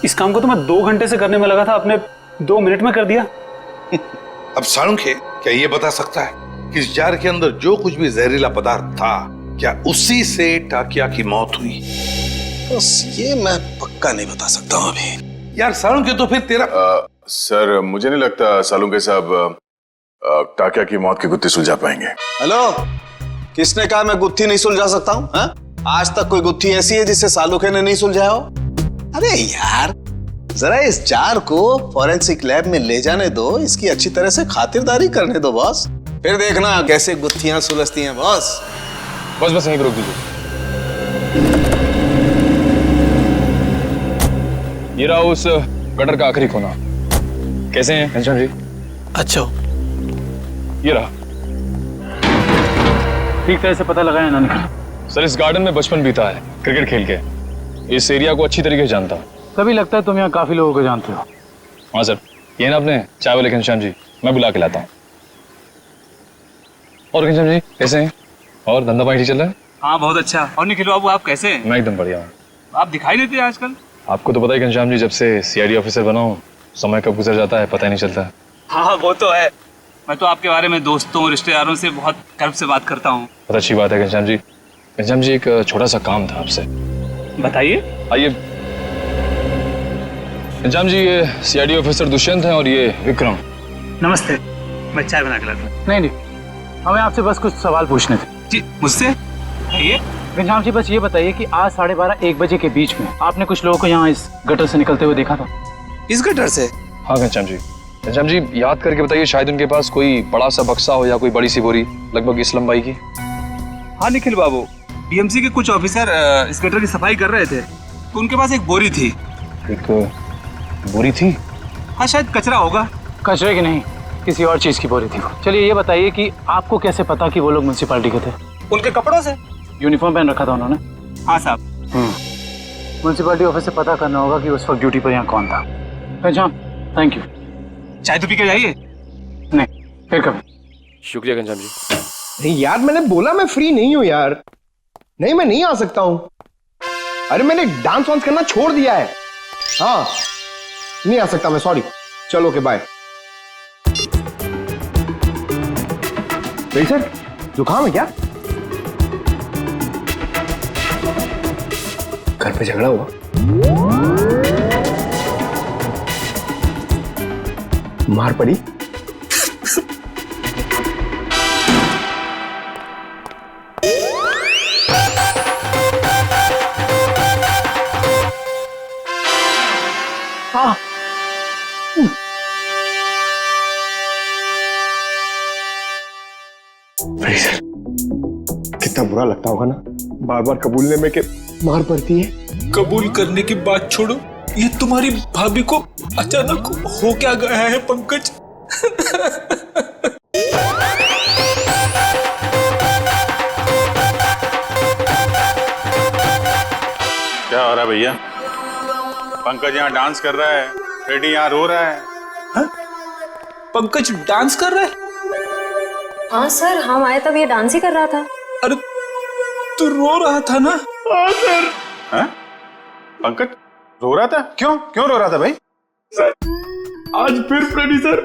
I: इस काम को तो मैं 2 घंटे से करने में लगा था, आपने 2 मिनट में कर दिया।
A: अब साळुंखे, क्या ये बता सकता है कि इस जार के अंदर जो कुछ भी जहरीला पदार्थ था, क्या उसी से टाकिया की मौत हुई?
F: बस ये मैं पक्का नहीं बता सकता हूँ अभी।
A: यार साळुंखे, तो फिर तेरा
D: सर, मुझे नहीं लगता सालुंखे साहब टाकिया की मौत की गुत्थी सुलझा पाएंगे।
F: हेलो, किसने कहा मैं गुत्थी नहीं सुलझा सकता हूँ? आज तक कोई गुत्थी ऐसी है जिसे सालुखे ने नहीं सुलझाया हो? अरे यार, जरा इस जार को फॉरेंसिक लैब में ले जाने दो, इसकी अच्छी तरह से खातिरदारी करने दो बॉस, फिर देखना कैसे गुत्थियां सुलझती हैं बॉस।
G: बस यहीं पर रोक दीजिए। ये रहा उस गटर का आखिरी कोना। कैसे हैं घनश्याम जी?
B: अच्छा,
G: ये रहा।
B: ठीक तरह से पता लगाया ना निकल।
G: सर, इस गार्डन में बचपन बीता है क्रिकेट खेल के। इस एरिया को अच्छी तरीके से जानता हूँ।
B: तभी लगता है तुम यहाँ काफी लोगों को जानते हो।
G: हाँ सर, ये ना अपने चाय वाले घनश्याम जी, मैं बुला के लाता हूँ। और घनश्याम जी कैसे हैं? और धंधा पानी ठीक चल रहा है?
I: हाँ बहुत अच्छा। और निखिल बाबू आप कैसे हैं?
G: मैं एकदम बढ़िया हूँ।
I: आप दिखाई नहीं देते आजकल।
G: आपको तो पता ही घनश्याम जी, जब से सीआईडी ऑफिसर बना हूँ, समय कब गुजर जाता है पता ही नहीं चलता।
I: हाँ वो तो है। मैं तो आपके बारे में दोस्तों रिश्तेदारों से बहुत गर्व से बात करता हूँ।
G: बहुत अच्छी बात है घनश्याम जी। घनश्याम जी, एक छोटा सा काम था आपसे।
I: बताइए।
G: आइए। घनश्याम जी, ये सीआईडी ऑफिसर दुष्यंत हैं और ये विक्रम।
I: नमस्ते, मैं चाय बना के लाता हूँ।
B: नहीं, हमें आपसे बस कुछ सवाल पूछने थे।
I: जी मुझसे?
B: घनश्याम जी, बस ये बताइए कि आज 12:30-1 बजे के बीच में आपने कुछ लोगों को यहाँ इस गटर से निकलते हुए देखा था?
I: इस गटर से?
G: हाँ घनश्याम जी। घनश्याम जी, याद करके बताइए, शायद उनके पास कोई बड़ा सा बक्सा हो या कोई बड़ी सी बोरी लगभग इस लंबाई की।
I: हाँ निखिल बाबू, बीएमसी के कुछ ऑफिसर इस गटर की सफाई कर रहे थे, तो उनके पास एक बोरी थी।
G: एक बोरी थी?
I: हाँ शायद कचरा होगा।
B: कचरे की नहीं, किसी और चीज की बोरी थी वो। चलिए ये बताइए कि आपको कैसे पता कि वो लोग म्युनिसिपैलिटी के थे?
I: उनके कपड़ों से।
B: यूनिफॉर्म पहन रखा था उन्होंने?
I: हाँ साहब।
B: म्युनिसिपैलिटी ऑफिस से पता करना होगा कि उस वक्त ड्यूटी पर यहाँ कौन था। Ghanshyam, thank you.
I: चाय तो पी के जाइए।
B: नहीं, फिर कभी।
G: शुक्रिया घनश्याम जी।
J: नहीं यार, मैंने बोला मैं फ्री नहीं हूं यार। नहीं, मैं नहीं आ सकता हूं। अरे मैंने डांस वांस करना छोड़ दिया है। हाँ, नहीं आ सकता मैं, सॉरी। चलो ओके, बाय। सर, जुकाम है क्या? घर पे झगड़ा हुआ? मार पड़ी? हाँ। सर, कितना बुरा लगता होगा ना बार बार कबूलने में कि मार पड़ती है।
E: कबूल करने की बात छोड़ो, ये तुम्हारी भाभी को अचानक हो क्या गया है पंकज?
D: क्या हो रहा है भैया? पंकज यहाँ डांस कर रहा है, फ्रेडी यहाँ रो रहा है।
E: हा? पंकज डांस कर रहा है?
L: हाँ सर, हम आए तब ये डांस ही कर रहा था।
E: अरे तू रो रहा था ना?
D: हाँ सर। हाँ? पंकज रो रहा था? क्यों रो रहा था भाई?
E: सर, आज फिर फ्रेडी सर।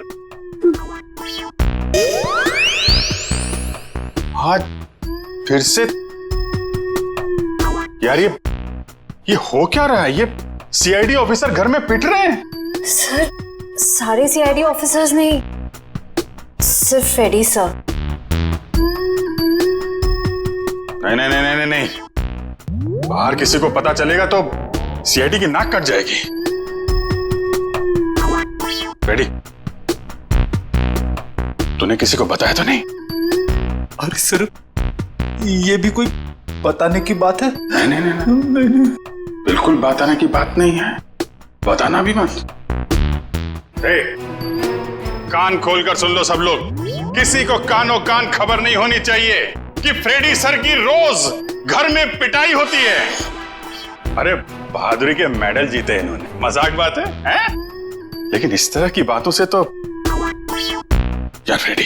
D: आज फिर से? यार ये हो क्या रहा है? ये सीआईडी ऑफिसर घर में पिट रहे हैं।
L: सर, सारे सीआईडी ऑफिसर्स नहीं, सिर्फ फ्रेडी सर।
D: नहीं, बाहर किसी को पता चलेगा तो सीआईडी की नाक कट जाएगी। फ्रेडी, तूने किसी को बताया तो नहीं?
E: अरे सर, ये भी कोई बताने की बात है?
D: नहीं, बिल्कुल बताने की बात नहीं है। बताना भी मत। कान खोलकर सुन लो सब लोग, किसी को कानों कान खबर नहीं होनी चाहिए कि फ्रेडी सर की रोज घर में पिटाई होती है। अरे बहादुरी के मेडल जीते इन्होंने, मजाक बात है? लेकिन इस तरह की बातों से तो यार फ्रेडी,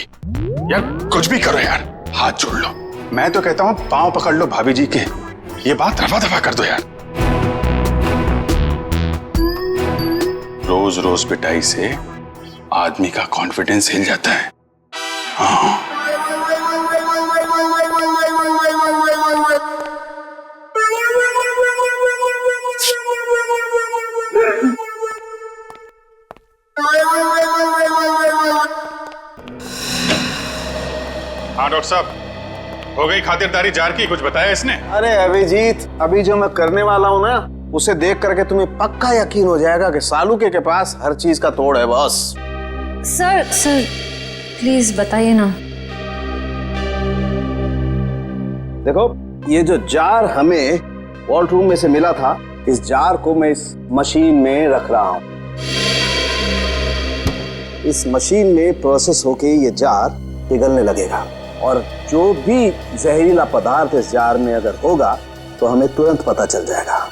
D: यार कुछ भी करो यार, हाथ जोड़ लो। मैं तो कहता हूं पांव पकड़ लो भाभी जी के, ये बात रफा दफा कर दो यार। रोज रोज पिटाई से आदमी का कॉन्फिडेंस हिल जाता है। हाँ। हाँ डॉक्टर साहब, हो गई खातिरदारी जार की, कुछ बताया इसने?
F: अरे अभिजीत, अभी जो मैं करने वाला हूँ ना, उसे देख करके तुम्हें पक्का यकीन हो जाएगा कि सालुके के पास हर चीज का तोड़ है बॉस।
L: सर प्लीज बताइए ना।
F: देखो, ये जो जार हमें वॉल्ट रूम में से मिला था, इस जार को मैं इस मशीन में रख रहा हूं। इस मशीन में प्रोसेस होके ये जार पिघलने लगेगा और जो भी जहरीला पदार्थ इस जार में अगर होगा तो हमें तुरंत पता चल जाएगा।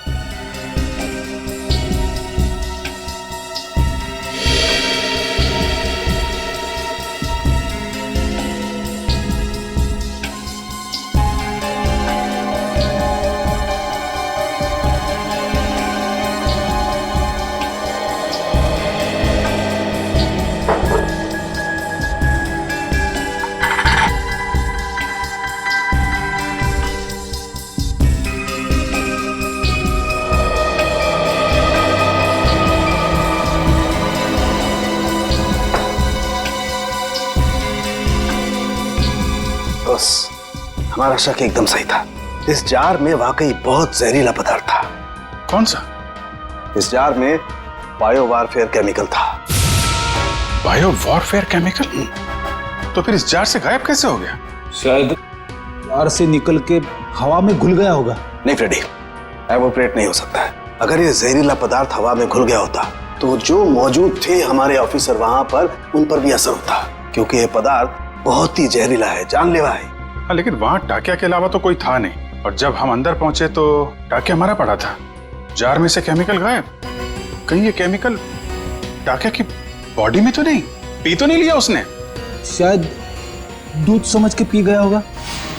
F: हमारा शक एकदम सही था। इस जार में वाकई बहुत जहरीला पदार्थ था।
D: कौन सा?
F: इस जार में बायो वारफेयर केमिकल था।
D: Bio warfare chemical? तो फिर इस जार से गायब कैसे हो गया?
E: शायद जार से निकल के हवा में घुल गया होगा।
F: नहीं फ्रेडी, एवोपरेट नहीं हो सकता है। अगर ये जहरीला पदार्थ हवा में घुल गया होता तो जो मौजूद थे हमारे ऑफिसर वहां पर, उन पर भी असर होता, क्योंकि ये पदार्थ बहुत ही जहरीला है, जानलेवा है।
D: हाँ, लेकिन वहां टाकिया के अलावा तो कोई था नहीं, और जब हम अंदर पहुंचे तो टाकिया मरा पड़ा था। जार में से केमिकल गायब। कहीं ये केमिकल टाकिया की बॉडी में तो नहीं, पी तो नहीं लिया उसने?
E: शायद दूध समझ के पी गया होगा।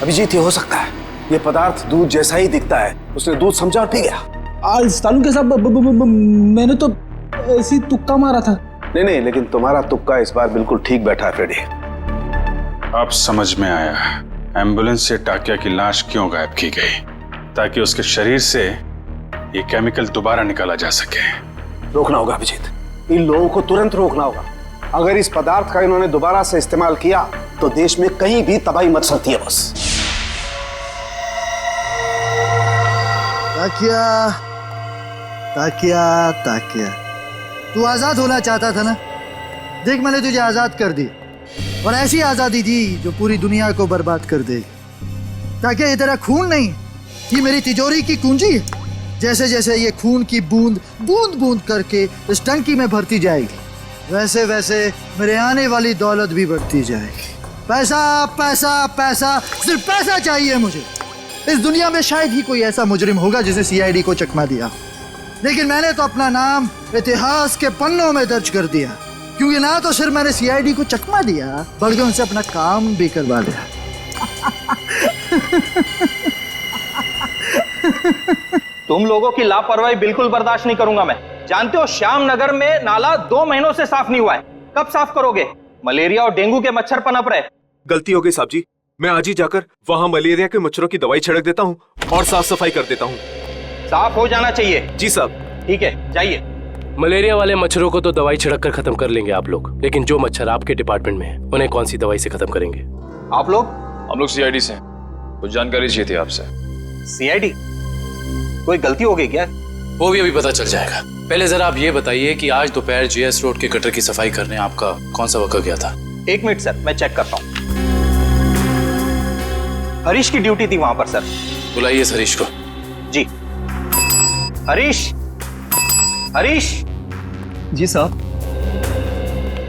F: अभिजीत, ये हो सकता है। ये पदार्थ दूध जैसा ही दिखता है, उसने दूध समझा और पी गया।
E: सालू के साहब, मैंने तो ऐसी तुक्का मारा था।
F: नहीं, लेकिन तुम्हारा तुक्का इस बार बिल्कुल ठीक बैठा है फ्रेडी।
D: अब समझ में आया एम्बुलेंस से टाकिया की लाश क्यों गायब की गई, ताकि उसके शरीर से ये केमिकल दोबारा निकाला जा सके।
F: रोकना होगा अभिजीत, इन लोगों को तुरंत रोकना होगा। अगर इस पदार्थ का इन्होंने दोबारा से इस्तेमाल किया तो देश में कहीं भी तबाही मच सकती है बस।
K: ताकिया, ताकिया, ताकिया, तू आजाद होना चाहता था ना? देख, मैंने तुझे आजाद कर दी, और ऐसी आजादी दी जो पूरी दुनिया को बर्बाद कर दे। ताकि ये तेरा खून नहीं, ये मेरी तिजोरी की कुंजी है। जैसे जैसे ये खून की बूंद बूंद बूंद करके इस टंकी में भरती जाएगी, वैसे वैसे मेरे आने वाली दौलत भी बढ़ती जाएगी। पैसा पैसा पैसा, सिर्फ पैसा चाहिए मुझे। इस दुनिया में शायद ही कोई ऐसा मुजरिम होगा जिसे सीआईडी को चकमा दिया, लेकिन मैंने तो अपना नाम इतिहास के पन्नों में दर्ज कर दिया, क्योंकि ना तो सिर्फ मैंने सीआईडी को चकमा दिया, बल्कि उनसे अपना काम भी करवा लिया।
M: तुम लोगों की लापरवाही बिल्कुल बर्दाश्त नहीं करूंगा मैं। जानते हो, श्याम नगर में नाला 2 महीनों से साफ नहीं हुआ है। कब साफ करोगे? मलेरिया और डेंगू के मच्छर पनप रहे।
N: गलती हो गई साहब जी, मैं आज ही जाकर वहां मलेरिया के मच्छरों की दवाई छिड़क देता हूं और साफ सफाई कर देता हूं।
M: साफ हो जाना चाहिए।
N: जी साहब।
M: ठीक है, जाइए।
H: मलेरिया वाले मच्छरों को तो दवाई छिड़क कर खत्म कर लेंगे आप लोग, लेकिन जो मच्छर आपके डिपार्टमेंट में है उन्हें कौन सी दवाई से खत्म करेंगे?
M: आप लोग?
G: हम लोग सीआईडी से, कुछ जानकारी चाहिए थी आपसे।
M: सीआईडी? कोई गलती हो गई क्या?
H: वो भी अभी पता चल जाएगा। पहले जरा आप ये बताइए कि आज दोपहर जीएस रोड के गटर की सफाई करने आपका कौन सा वक्त गया था?
M: 1 मिनट सर, मैं चेक करता हूँ। हरीश की ड्यूटी थी वहां पर सर।
H: बुलाइए इस हरीश को।
M: जी। हरीश, हरीश।
K: जी साहब।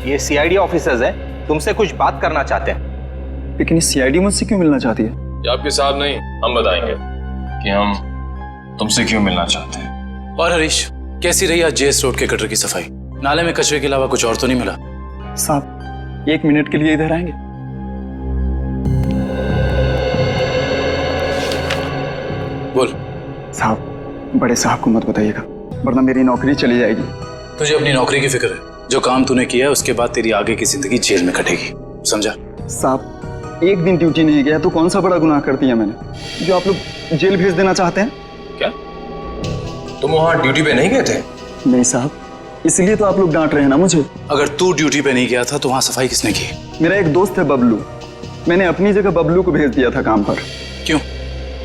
M: ये सीआईडी ऑफिसर्स हैं, तुमसे कुछ बात करना चाहते हैं।
K: लेकिन ये सीआईडी मुझसे क्यों मिलना चाहती है?
G: ये आपके साहब नहीं, हम बताएंगे कि हम तुमसे क्यों मिलना चाहते हैं।
H: और हरीश, कैसी रही आज जेएस रोड के गटर की सफाई? नाले में कचरे के अलावा कुछ और तो नहीं मिला?
K: साहब, 1 मिनट के लिए इधर आएंगे?
H: बोल।
K: साहब, बड़े साहब को मत बताइएगा, वरना मेरी नौकरी चली जाएगी।
H: तुझे अपनी नौकरी की फिक्र है? जो काम तूने किया है उसके बाद तेरी आगे की जिंदगी जेल में कटेगी, समझा?
K: साहब, 1 दिन ड्यूटी नहीं गया तो कौन सा बड़ा गुनाह कर दिया मैंने जो आप लोग जेल भेज देना चाहते हैं?
G: क्या तुम वहां ड्यूटी पे नहीं गए थे?
K: नहीं साहब, इसलिए तो आप लोग डांट रहे हैं ना मुझे।
H: अगर तू ड्यूटी पे नहीं गया था तो वहां सफाई किसने की?
K: मेरा एक दोस्त है बबलू,
O: मैंने अपनी जगह बबलू को भेज दिया था काम पर।
H: क्यों?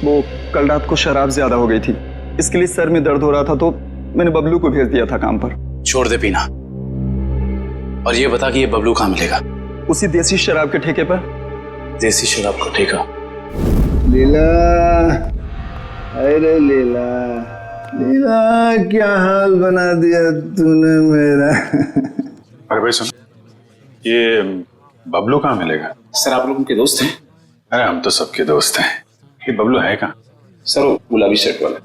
O: वो कल रात को शराब ज्यादा हो गई थी, इसके लिए सर में दर्द हो रहा था, तो मैंने बबलू को भेज दिया था काम पर।
H: छोड़ दे पीना और ये बता कि ये बबलू कहाँ मिलेगा?
O: उसी देसी शराब के ठेके पर।
H: देसी शराब का ठेका?
F: लीला, अरे लीला, लीला क्या हाल बना दिया तूने मेरा।
D: अरे भाई सुन, ये बबलू कहाँ मिलेगा?
H: सर आप लोग उनके दोस्त हैं?
D: अरे हम तो सबके दोस्त हैं। ये बबलू है कहाँ?
H: सर वो गुलाबी शर्ट वाला।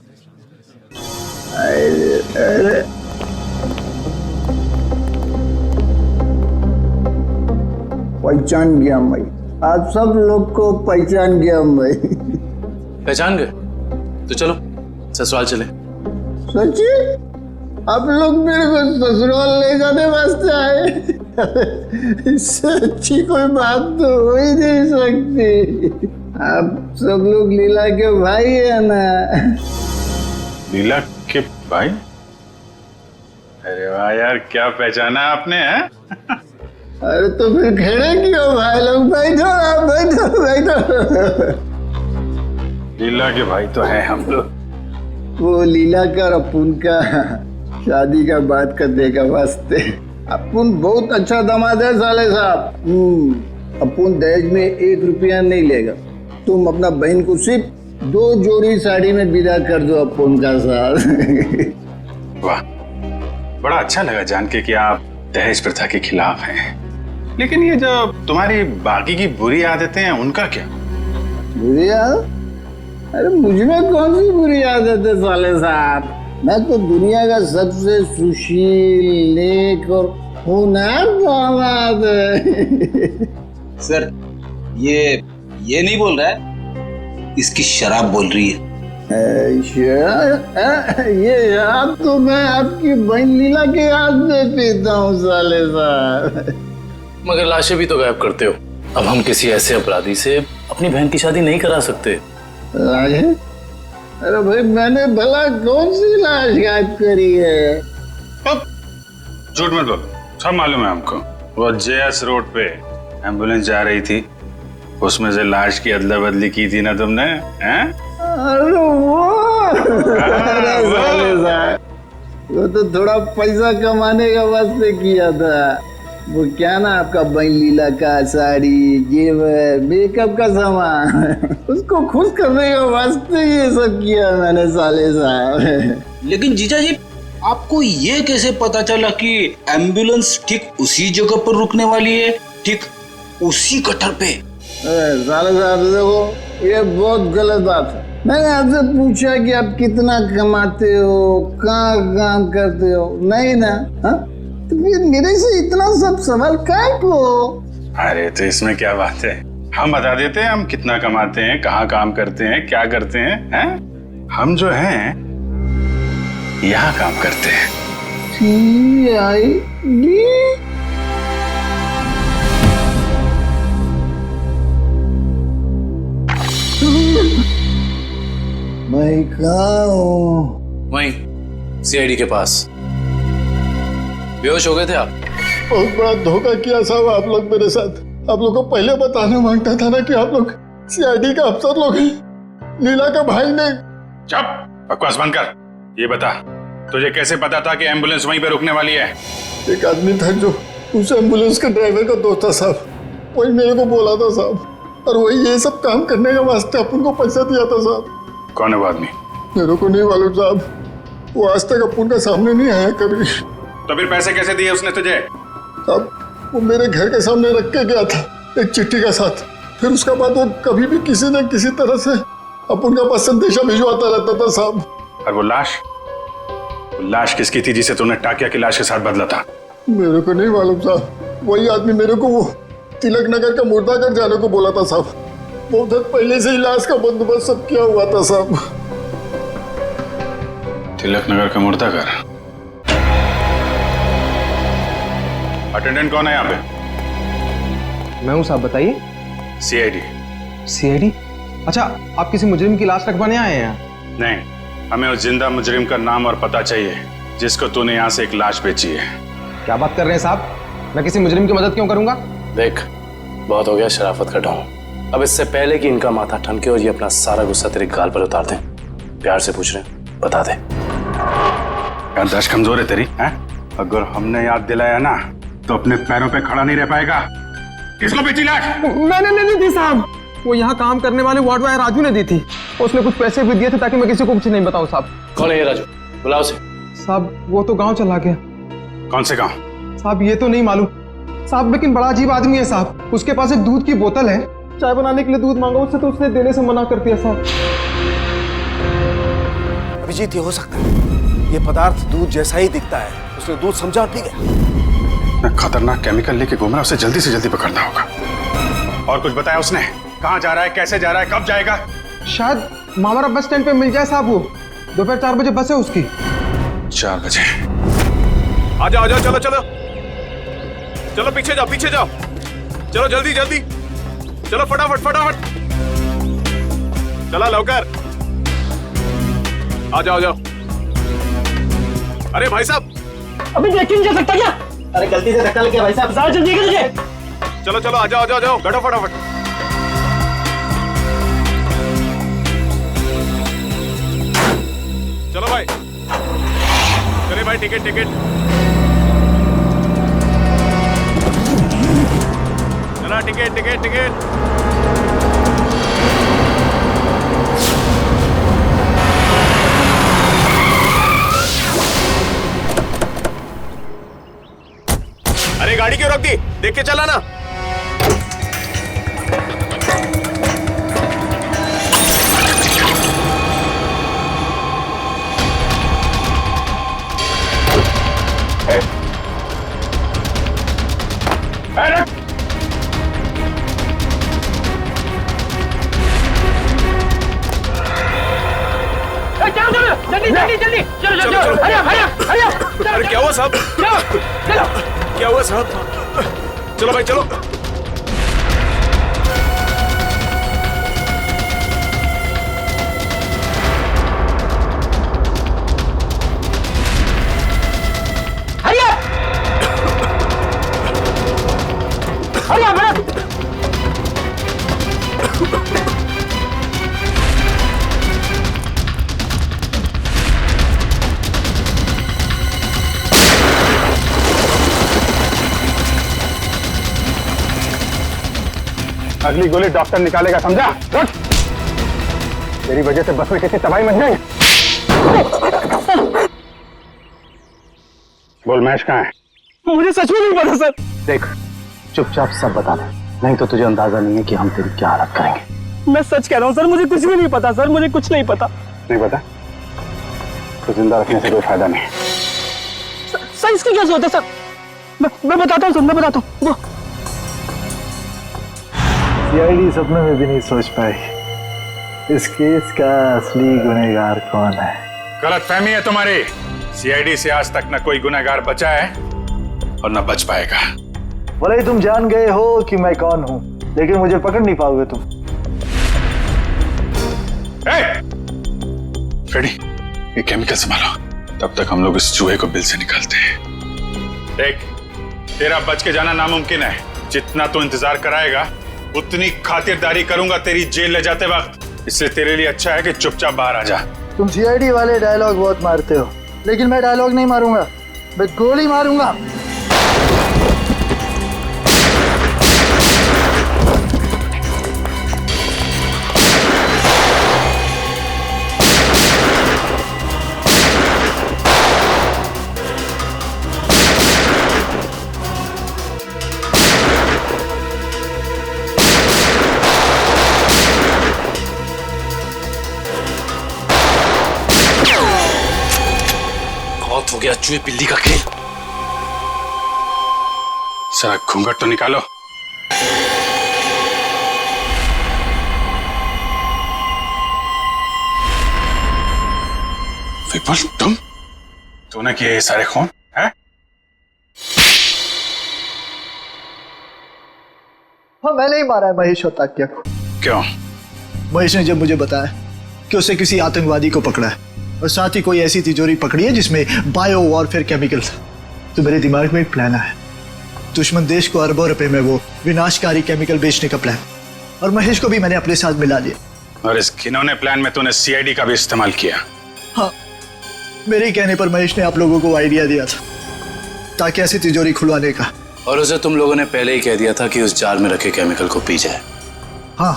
F: अरे पहचान गया मैं, आप सब लोग को पहचान गया मैं।
H: पहचान गए? तो चलो ससुराल चले।
F: सच्ची? आप लोग मेरे को ससुराल ले जाने वास्ते आए? इससे अच्छी कोई बात तो हो ही नहीं सकती। आप सब लोग लीला के भाई है ना?
D: लीला के भाई? अरे वाह यार, क्या पहचाना आपने है?
F: अरे तो फिर खड़े क्यों भाई लोग? बैठो बैठो बैठो।
D: लीला के भाई तो है हम लोग।
F: वो लीला का और अपुन का शादी का बात करने का वास्ते। अपुन बहुत अच्छा दामाद है साले साहब। अपुन दहेज में 1 रुपया नहीं लेगा। तुम अपना बहन को सिर्फ 2 जोड़ी साड़ी में विदा कर दो अपुन का साथ।
D: वाह, बड़ा अच्छा लगा जान के कि आप दहेज प्रथा के खिलाफ हैं। लेकिन ये जो तुम्हारी बाकी की बुरी आदतें हैं उनका क्या?
F: बुरी आदत? अरे मुझमें कौन सी बुरी आदत है साले साहब? मैं तो दुनिया का सबसे सुशील, नेक और होनहार दामाद है।
P: सर ये नहीं बोल रहा है, इसकी शराब बोल रही है।
F: ये शराब तो मैं आपकी बहन लीला के हाथ में पीता हूँ साले साहब।
H: मगर लाशें भी तो गायब करते हो। अब हम किसी ऐसे अपराधी से अपनी बहन की शादी नहीं करा सकते।
F: लाशें? अरे भाई मैंने भला कौन सी लाश गायब करी है?
D: अब झूठ मत बोलो, सब मालूम है हमको। वो जेएस रोड पे एम्बुलेंस जा रही थी, उसमें से लाश की अदला बदली की थी ना तुमने, हैं?
F: अरे वो तो थोड़ा पैसा कमाने का वास्ते किया था। वो क्या ना आपका बहन लीला का साड़ी, जेवर, मेकअप का सामान, उसको खुश करने के वास्ते ये सब किया मैंने साले साहब।
P: लेकिन जीजा जी, आपको ये कैसे पता चला कि एम्बुलेंस ठीक उसी जगह पर रुकने वाली है, ठीक उसी कटर पे?
F: साले साहब देखो, ये बहुत गलत बात है। मैंने आपसे पूछा कि आप कितना कमाते हो, कहाँ काम करते हो, नहीं ना? हा? तो फिर मेरे से इतना सब सवाल काहे को?
D: अरे तो इसमें क्या बात है, हम बता देते हैं हम कितना कमाते हैं, कहाँ काम करते हैं, क्या करते हैं? हम जो हैं यहाँ काम करते हैं।
F: CID? मैं कहाँ हूँ?
H: वहीं CID के पास। बेहोश हो गए थे आप?
F: बहुत बड़ा धोखा किया साहब आप लोग मेरे साथ। आप लोग को पहले बताना मांगता था ना कि आप लोग CID का अफसर लोग हैं। लीला का भाई ने।
D: चुप, बकवास बंद कर। ये बता, तुझे कैसे पता था कि एम्बुलेंस वहीं पे रुकने वाली है?
F: एक आदमी था जो उस एम्बुलेंस के ड्राइवर का दोस्त था साहब, वही मेरे को बोला था साहब, और वही ये सब काम करने के वास्ते अपन को पैसा दिया था साहब।
D: कौन है वो आदमी?
F: मेरे को नहीं मालूम साहब, वो आज तक अपन का सामने नहीं आया कभी।
D: तो फिर पैसे कैसे दिए उसने तुझे?
F: साहब वो मेरे घर के सामने रख के गया था एक चिट्ठी का साथ। फिर उसके बाद वो कभी भी किसी न किसी तरह से अपन का पास संदेशा भिजवाता रहता था साहब।
D: और वो लाश किसकी थी जिसे तूने टाकिया की लाश के साथ बदला था?
F: मेरे को नहीं मालूम साहब, वही आदमी मेरे को वो तिलक नगर का मुर्दाघर जाने को बोला था साहब। बहुत दिन पहले से ही लाश का बंदोबस्त सब किया हुआ था साहब।
D: तिलक नगर का मुर्दाघर? अटेंडेंट कौन है यहाँ पे?
J: मैं हूँ साहब, बताइए।
D: CID?
J: अच्छा, आप किसी मुजरिम की लाश रखवाने आए हैं?
D: नहीं, हमें उस जिंदा मुजरिम का नाम और पता चाहिए जिसको तूने यहाँ से एक लाश बेची है।
J: क्या बात कर रहे हैं साहब? मैं किसी मुजरिम की मदद क्यों करूंगा?
H: देख, बहुत हो गया शराफत का ढोंग। अब इससे पहले कि इनका माथा ठनके और ये अपना सारा गुस्सा तेरे गाल पर उतार दें, प्यार से पूछ रहे हैं, बता दे।
D: याददाश्त कमजोर है तेरी, हैं? अगर हमने याद दिलाया ना तो अपने पैरों पे खड़ा नहीं रह पाएगा। किसको बेची लाश?
J: मैंने नहीं दी साहब, वो यहाँ काम करने वाले वार्ड बॉय राजू ने दी थी। उसने कुछ पैसे भी दिए थे ताकि मैं किसी को कुछ नहीं बताऊं साहब।
H: कौन है ये राजू? बुलाओ उसे।
J: साहब वो तो गांव चला गया।
D: कौन से गांव?
J: साहब ये तो नहीं मालूम साहब, लेकिन बड़ा अजीब आदमी है साहब। उसके पास एक दूध की बोतल है, चाय बनाने के लिए दूध मांगा उससे तो उसने देने से मना कर दिया साहब।
F: अभिजीत, ये हो सकता है ये पदार्थ दूध जैसा ही दिखता है, उसने दूध समझा और पी गया।
D: खतरनाक केमिकल लेके घूम रहा, उसे जल्दी से जल्दी पकड़ना होगा। और कुछ बताया उसने? कहाँ जा रहा है, कैसे जा रहा है, कब जाएगा?
J: शायद मामारा बस स्टैंड पे मिल जाए साहब। वो दोपहर 4 बजे बस है उसकी।
D: 4 बजे?
N: आ जाओ, चलो चलो चलो, पीछे जाओ, पीछे जाओ, चलो जल्दी जल्दी, चलो फटाफट फटाफट, चला लवकर, आ जाओ, आ जाओ। अरे भाई साहब,
Q: अभी देख नहीं जा सकता क्या? अरे गलती से धक्का लग गया भाई साहब, ज्यादा जल्दी कीजिए।
N: चलो चलो, आ जाओ, आ जाओ, आ जाओ, बैठो फटाफट। चलो भाई, चले भाई, टिकट टिकट, चला टिकट टिकट टिकट। अरे गाड़ी क्यों रोक दी? देख के चला ना।
Q: जल्दी जल्दी जल्दी, चलो चलो चलो, हरी अप।
N: अरे क्या हुआ साहब?
Q: चलो
N: क्या हुआ साहब? चलो भाई चलो।
Q: Hurry up, hurry up.
F: अगली गोली डॉक्टर निकालेगा, समझा? रुक, तेरी वजह से बस में कितनी तबाही मच जाएगी। बोल, महेश कहाँ है?
Q: मुझे सच में नहीं पता सर।
F: देख, चुपचाप सब बता दे, नहीं तो तुझे अंदाजा नहीं है कि हम तेरी क्या हालत करेंगे।
Q: मैं सच कह रहा हूँ सर, मुझे कुछ भी नहीं पता सर, मुझे कुछ नहीं पता।
F: नहीं पता तो जिंदा रखने से कोई फायदा नहीं।
Q: सर इसकी क्या जरूरत है सर? मैं बताता हूँ सर, मैं बताता हूँ।
K: सीआईडी सपने में भी नहीं सोच पाई इस केस का असली गुनहगार कौन है।
D: गलतफहमी है तुम्हारी। सीआईडी से आज तक न कोई गुनहगार बचा है और न बच पाएगा।
K: भले ही तुम जान गए हो कि मैं कौन हूं, लेकिन मुझे पकड़ नहीं पाओगे तुम।
D: फ्रेडी, ये केमिकल संभालो, तब तक हम लोग इस चूहे को बिल से निकालते हैं। देख, तेरा बच के जाना नामुमकिन है। जितना तू इंतजार कराएगा उतनी खातिरदारी करूंगा तेरी जेल ले जाते वक्त। इसलिए तेरे लिए अच्छा है कि चुपचाप बाहर आ जा।
K: तुम सीआईडी वाले डायलॉग बहुत मारते हो, लेकिन मैं डायलॉग नहीं मारूंगा, मैं गोली मारूंगा।
H: हो गया चूहे बिल्ली का खेल।
D: सारा घूंघट तो निकालो। विपुल, तूने किए ये सारे खून है?
K: हाँ, मैंने ही मारा है महेश और ताकिया को।
D: क्यों?
K: महेश ने जब मुझे बताया कि उसे किसी आतंकवादी को पकड़ा है और साथ ही कोई ऐसी तिजोरी पकड़ी है जिसमें बायो वॉरफेयर केमिकल था, तो मेरे दिमाग में एक प्लान आया। दुश्मन देश को अरबों रुपए में वो विनाशकारी केमिकल बेचने का प्लान। और महेश को भी मैंने अपने साथ मिला लिया।
D: और इस घिनौने प्लान में तूने सीआईडी का भी इस्तेमाल किया।
K: हाँ, मेरे ही कहने पर महेश ने आप लोगों को आइडिया दिया था ताकि ऐसी तिजोरी खुलवाने का।
H: और उसे तुम लोगों ने पहले ही कह दिया था कि उस जार में रखे केमिकल को पी जाए।
K: हाँ,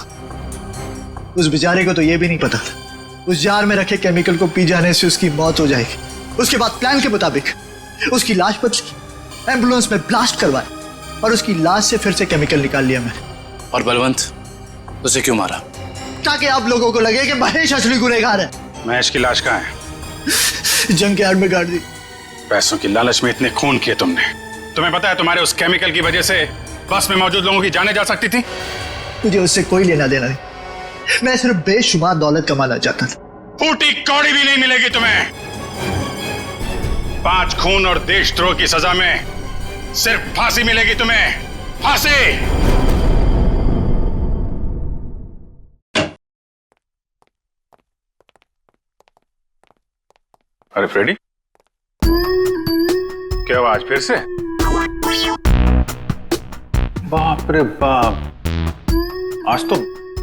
K: उस बेचारे को तो यह भी नहीं पता था उस जार में रखे केमिकल को पी जाने से उसकी मौत हो जाएगी। उसके बाद प्लान के मुताबिक उसकी लाश बदली, एम्बुलेंस में ब्लास्ट करवाया और उसकी लाश से फिर से केमिकल निकाल लिया मैंने।
H: और बलवंत, उसे क्यों मारा?
K: ताकि आप लोगों को लगे कि महेश असली गुनहगार है।
D: महेश की लाश कहाँ है?
K: जंग के आड़ में गाड़ दी।
D: पैसों की लालच में इतने खून किए तुमने। तुम्हें पता है तुम्हारे उस केमिकल की वजह से बस में मौजूद लोगों की जानें जा सकती थी।
K: मुझे उससे कोई लेना देना नहीं, मैं सिर्फ बेशुमार दौलत कमाना चाहता था।
D: फूटी कौड़ी भी नहीं मिलेगी तुम्हें। 5 खून और देशद्रोह की सजा में सिर्फ फांसी मिलेगी तुम्हें, फांसी। अरे फ्रेडी, क्या हुआ आज फिर से? बाप रे बाप, आज तो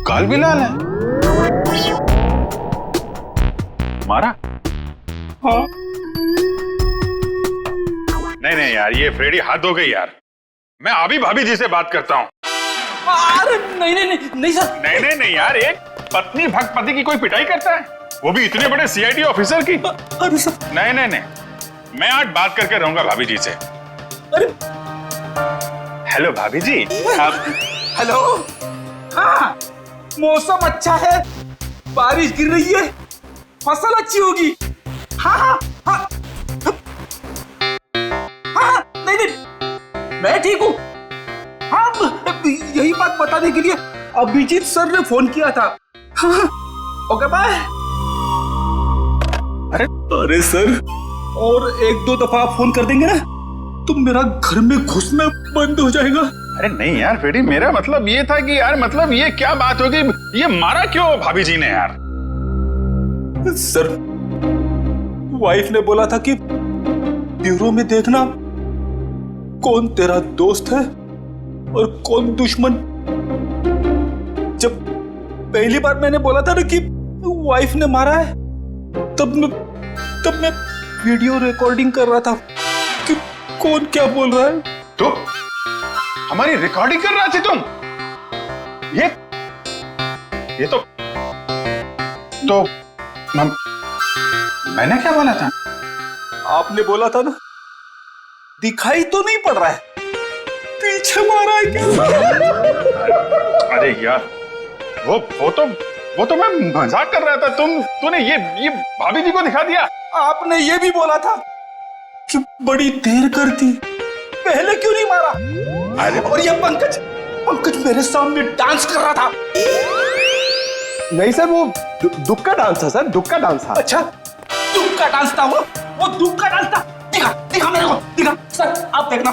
D: गाल भी लाल है। मारा? हाँ। नहीं यार, ये फ्रेडी हाथ धो गई यार। मैं अभी भाभी जी से बात करता हूँ।
P: अरे नहीं सर।
D: नहीं यार, एक पत्नी भक्त पति की कोई पिटाई करता है, वो भी इतने बड़े सीआईडी ऑफिसर की?
P: अरे सर।
D: नहीं, मैं आज बात करके रहूंगा भाभी जी से।
P: अरे
D: हेलो भाभी जी।
P: हेलो। हाँ, मौसम अच्छा है, बारिश गिर रही है, फसल अच्छी होगी। हाँ, नहीं, मैं ठीक हूँ। हाँ, यही बात बताने के लिए अभिजीत सर ने फोन किया था। हाँ, ओके बाय। अरे सर, और 1-2 दफा आप फोन कर देंगे ना तो मेरा घर में घुसना बंद हो जाएगा।
D: अरे नहीं यार फ्रेडी, मेरा मतलब ये था कि यार, मतलब ये क्या बात होगी, ये मारा क्यों भाभी जी ने यार?
P: सर, वाइफ ने बोला था कि ब्यूरो में देखना कौन तेरा दोस्त है और कौन दुश्मन। जब पहली बार मैंने बोला था ना कि वाइफ ने मारा है, तब मैं वीडियो रिकॉर्डिंग कर रहा था कि कौन क्या बोल रहा है।
D: तो हमारी रिकॉर्डिंग कर रहा थी तुम? ये तो मैंने क्या बोला था?
P: आपने बोला था ना, दिखाई तो नहीं पड़ रहा है, पीछे मारा है क्या?
D: अरे यार, वो तो मैं मजाक कर रहा था। तूने ये भाभी जी को दिखा दिया।
P: आपने ये भी बोला था कि बड़ी देर कर दी, पहले क्यों नहीं मारा?
D: अरे
P: और ये पंकज मेरे सामने डांस कर रहा था।
J: नहीं सर, वो दुख का डांस था सर, दुख का डांस था।
P: अच्छा, दुख का डांस था वो दुख का डांस था। दिखा मेरे को, दिखा सर, आप देखना,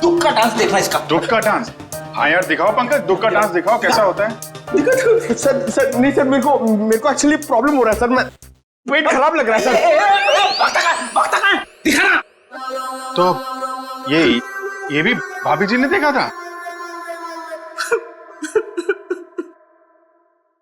P: दुख का डांस देखना इसका।
D: दुख का डांस? हाँ यार, दिखाओ पंकज, दुख का डांस दिखाओ, कैसा होता है?
J: सर नहीं सर, मेरे को एक्चुअली प्रॉब्लम हो रहा है सर, मैं पेट खराब लग रहा है सर।
P: दिखा ना।
D: तो ये भी भाभी जी ने देखा था?